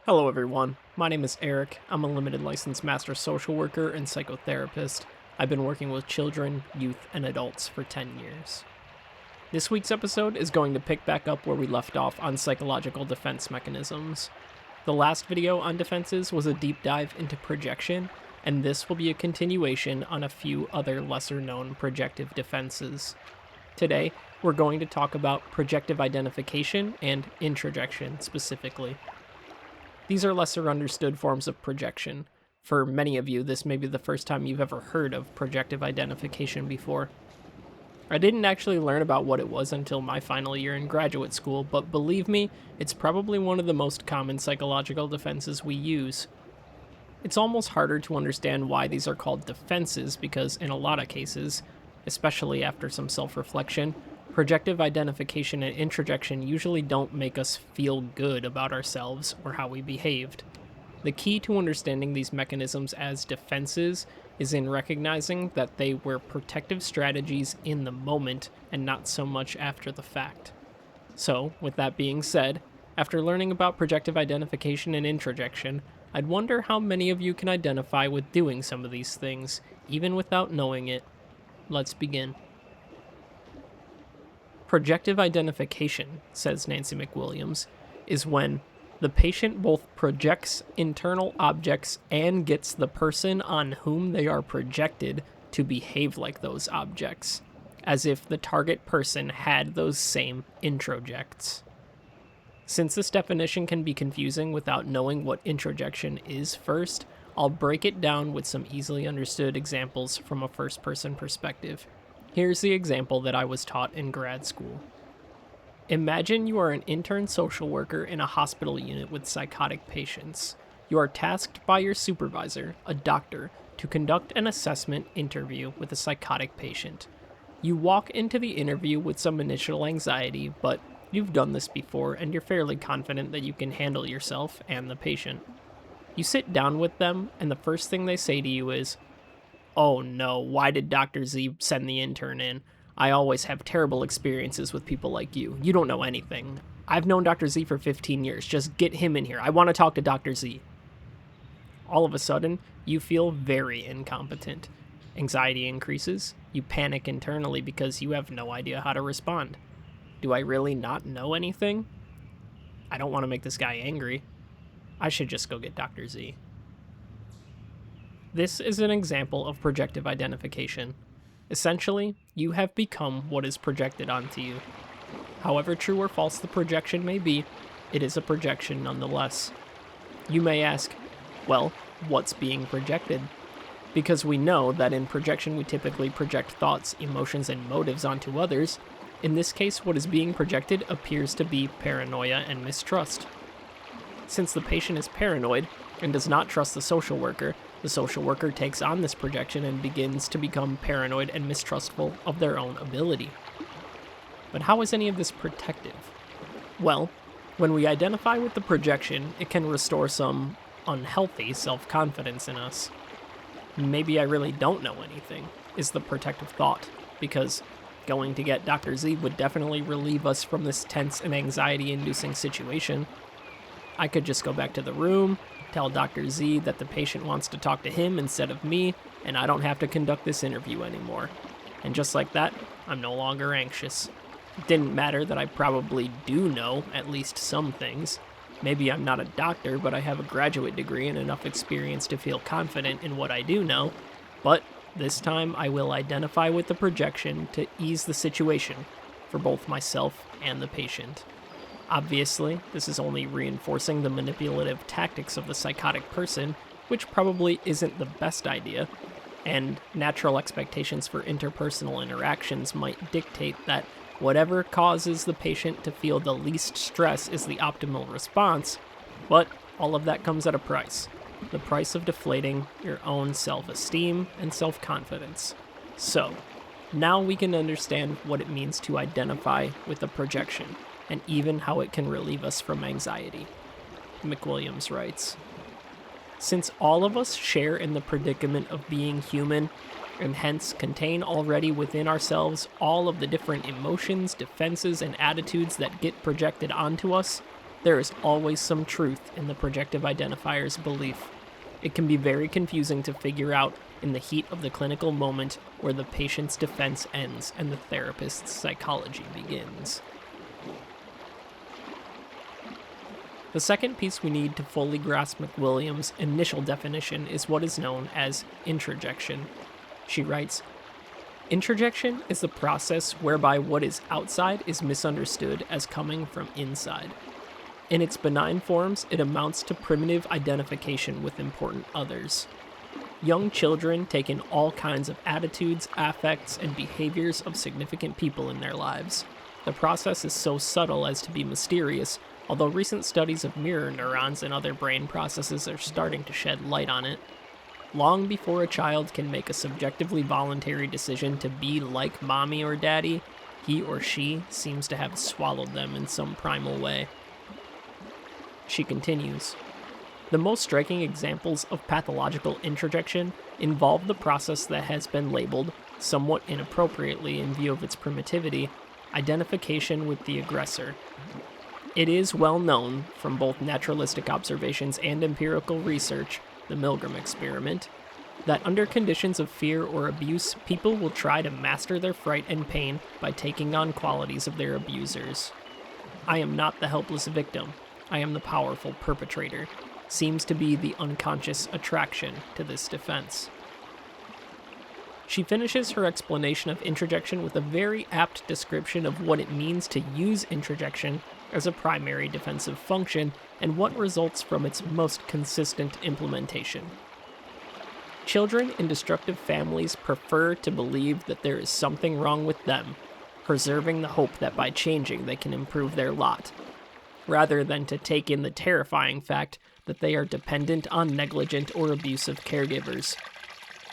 Hello everyone, my name is Eric. I'm a limited licensed master social worker and psychotherapist. I've been working with children, youth, and adults for 10 years. This week's episode is going to pick back up where we left off on psychological defense mechanisms. The last video on defenses was a deep dive into projection, and this will be a continuation on a few other lesser known projective defenses. Today, we're going to talk about projective identification and introjection specifically. These are lesser understood forms of projection. For many of you, this may be the first time you've ever heard of projective identification before. I didn't actually learn about what it was until my final year in graduate school, but believe me, it's probably one of the most common psychological defenses we use. It's almost harder to understand why these are called defenses because in a lot of cases, especially after some self-reflection, projective identification and introjection usually don't make us feel good about ourselves or how we behaved. The key to understanding these mechanisms as defenses is in recognizing that they were protective strategies in the moment and not so much after the fact. So, with that being said, after learning about projective identification and introjection, I'd wonder how many of you can identify with doing some of these things, even without knowing it. Let's begin. Projective identification, says Nancy McWilliams, is when the patient both projects internal objects and gets the person on whom they are projected to behave like those objects, as if the target person had those same introjects. Since this definition can be confusing without knowing what introjection is first, I'll break it down with some easily understood examples from a first-person perspective. Here's the example that I was taught in grad school. Imagine you are an intern social worker in a hospital unit with psychotic patients. You are tasked by your supervisor, a doctor, to conduct an assessment interview with a psychotic patient. You walk into the interview with some initial anxiety, but you've done this before and you're fairly confident that you can handle yourself and the patient. You sit down with them, and the first thing they say to you is, "Oh no, why did Dr. Z send the intern in? I always have terrible experiences with people like you. You don't know anything. I've known Dr. Z for 15 years. Just get him in here. I want to talk to Dr. Z." All of a sudden, you feel very incompetent. Anxiety increases. You panic internally because you have no idea how to respond. Do I really not know anything? I don't want to make this guy angry. I should just go get Dr. Z. This is an example of projective identification. Essentially, you have become what is projected onto you. However true or false the projection may be, it is a projection nonetheless. You may ask, well, what's being projected? Because we know that in projection we typically project thoughts, emotions, and motives onto others, in this case what is being projected appears to be paranoia and mistrust. Since the patient is paranoid and does not trust the social worker takes on this projection and begins to become paranoid and mistrustful of their own ability. But how is any of this protective? Well, when we identify with the projection, it can restore some unhealthy self-confidence in us. Maybe I really don't know anything, is the protective thought, because going to get Dr. Z would definitely relieve us from this tense and anxiety-inducing situation. I could just go back to the room, tell Dr. Z that the patient wants to talk to him instead of me, and I don't have to conduct this interview anymore. And just like that, I'm no longer anxious. It didn't matter that I probably do know at least some things. Maybe I'm not a doctor, but I have a graduate degree and enough experience to feel confident in what I do know. But this time I will identify with the projection to ease the situation for both myself and the patient. Obviously, this is only reinforcing the manipulative tactics of the psychotic person, which probably isn't the best idea, and natural expectations for interpersonal interactions might dictate that whatever causes the patient to feel the least stress is the optimal response, but all of that comes at a price. The price of deflating your own self-esteem and self-confidence. So, now we can understand what it means to identify with a projection, and even how it can relieve us from anxiety. McWilliams writes, "Since all of us share in the predicament of being human, and hence contain already within ourselves all of the different emotions, defenses, and attitudes that get projected onto us, There is always some truth in the projective identifier's belief. It can be very confusing to figure out in the heat of the clinical moment where the patient's defense ends and the therapist's psychology begins. The second piece we need to fully grasp McWilliams' initial definition is what is known as introjection. She writes, "Introjection is the process whereby what is outside is misunderstood as coming from inside. In its benign forms, it amounts to primitive identification with important others. Young children take in all kinds of attitudes, affects, and behaviors of significant people in their lives. The process is so subtle as to be mysterious, although recent studies of mirror neurons and other brain processes are starting to shed light on it. Long before a child can make a subjectively voluntary decision to be like mommy or daddy, he or she seems to have swallowed them in some primal way." She continues, "The most striking examples of pathological introjection involve the process that has been labeled, somewhat inappropriately in view of its primitivity, identification with the aggressor. It is well known, from both naturalistic observations and empirical research, the Milgram experiment, that under conditions of fear or abuse, people will try to master their fright and pain by taking on qualities of their abusers. I am not the helpless victim. I am the powerful perpetrator," seems to be the unconscious attraction to this defense. She finishes her explanation of introjection with a very apt description of what it means to use introjection as a primary defensive function and what results from its most consistent implementation. "Children in destructive families prefer to believe that there is something wrong with them, preserving the hope that by changing they can improve their lot, rather than to take in the terrifying fact that they are dependent on negligent or abusive caregivers.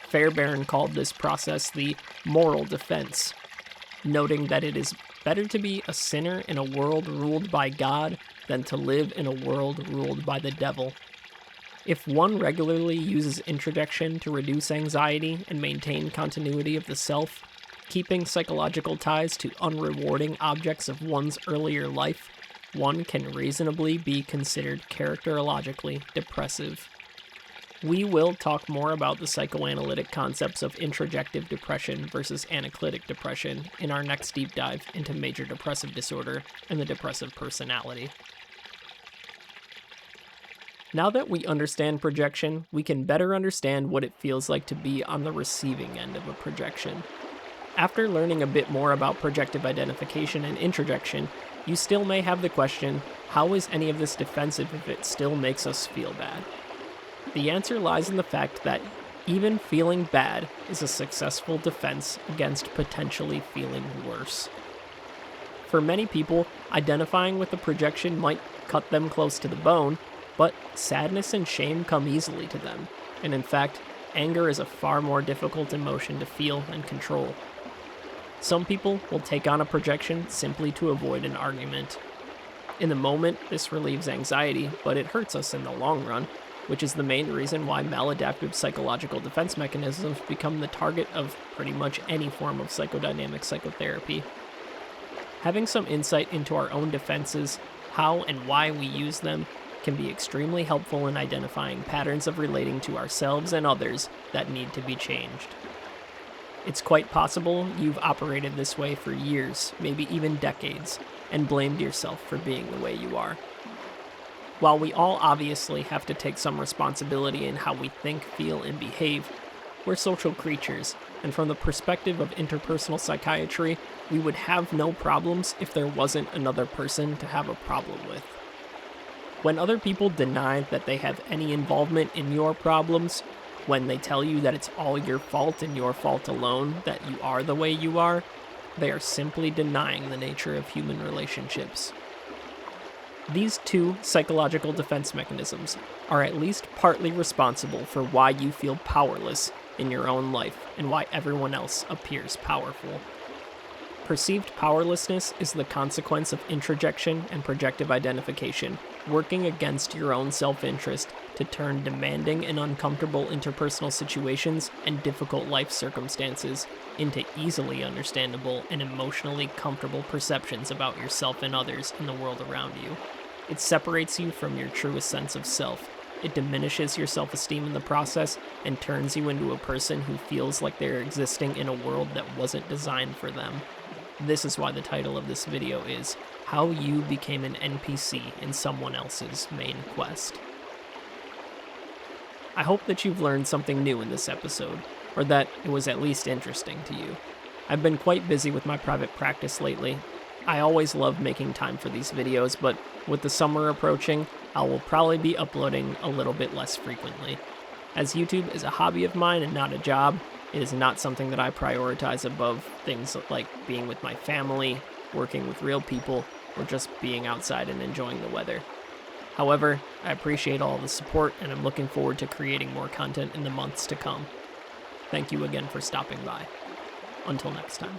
Fairbairn called this process the moral defense, noting that it is better to be a sinner in a world ruled by God than to live in a world ruled by the devil. If one regularly uses introjection to reduce anxiety and maintain continuity of the self, keeping psychological ties to unrewarding objects of one's earlier life, one can reasonably be considered characterologically depressive." We will talk more about the psychoanalytic concepts of introjective depression versus anaclitic depression in our next deep dive into major depressive disorder and the depressive personality. Now that we understand projection, we can better understand what it feels like to be on the receiving end of a projection. After learning a bit more about projective identification and introjection, you still may have the question, how is any of this defensive if it still makes us feel bad? The answer lies in the fact that even feeling bad is a successful defense against potentially feeling worse. For many people, identifying with a projection might cut them close to the bone, but sadness and shame come easily to them, and in fact, anger is a far more difficult emotion to feel and control. Some people will take on a projection simply to avoid an argument. In the moment, this relieves anxiety, but it hurts us in the long run, which is the main reason why maladaptive psychological defense mechanisms become the target of pretty much any form of psychodynamic psychotherapy. Having some insight into our own defenses, how and why we use them, can be extremely helpful in identifying patterns of relating to ourselves and others that need to be changed. It's quite possible you've operated this way for years, maybe even decades, and blamed yourself for being the way you are. While we all obviously have to take some responsibility in how we think, feel, and behave, we're social creatures, and from the perspective of interpersonal psychiatry, we would have no problems if there wasn't another person to have a problem with. When other people deny that they have any involvement in your problems, when they tell you that it's all your fault and your fault alone, that you are the way you are, they are simply denying the nature of human relationships. These two psychological defense mechanisms are at least partly responsible for why you feel powerless in your own life and why everyone else appears powerful. Perceived powerlessness is the consequence of introjection and projective identification, working against your own self-interest to turn demanding and uncomfortable interpersonal situations and difficult life circumstances into easily understandable and emotionally comfortable perceptions about yourself and others in the world around you. It separates you from your truest sense of self. It diminishes your self-esteem in the process and turns you into a person who feels like they're existing in a world that wasn't designed for them. This is why the title of this video is How You Became an NPC in Someone Else's Main Quest. I hope that you've learned something new in this episode, or that it was at least interesting to you. I've been quite busy with my private practice lately. I always love making time for these videos, but with the summer approaching, I will probably be uploading a little bit less frequently. As YouTube is a hobby of mine and not a job, it is not something that I prioritize above things like being with my family, working with real people, or just being outside and enjoying the weather. However, I appreciate all the support, and I'm looking forward to creating more content in the months to come. Thank you again for stopping by. Until next time.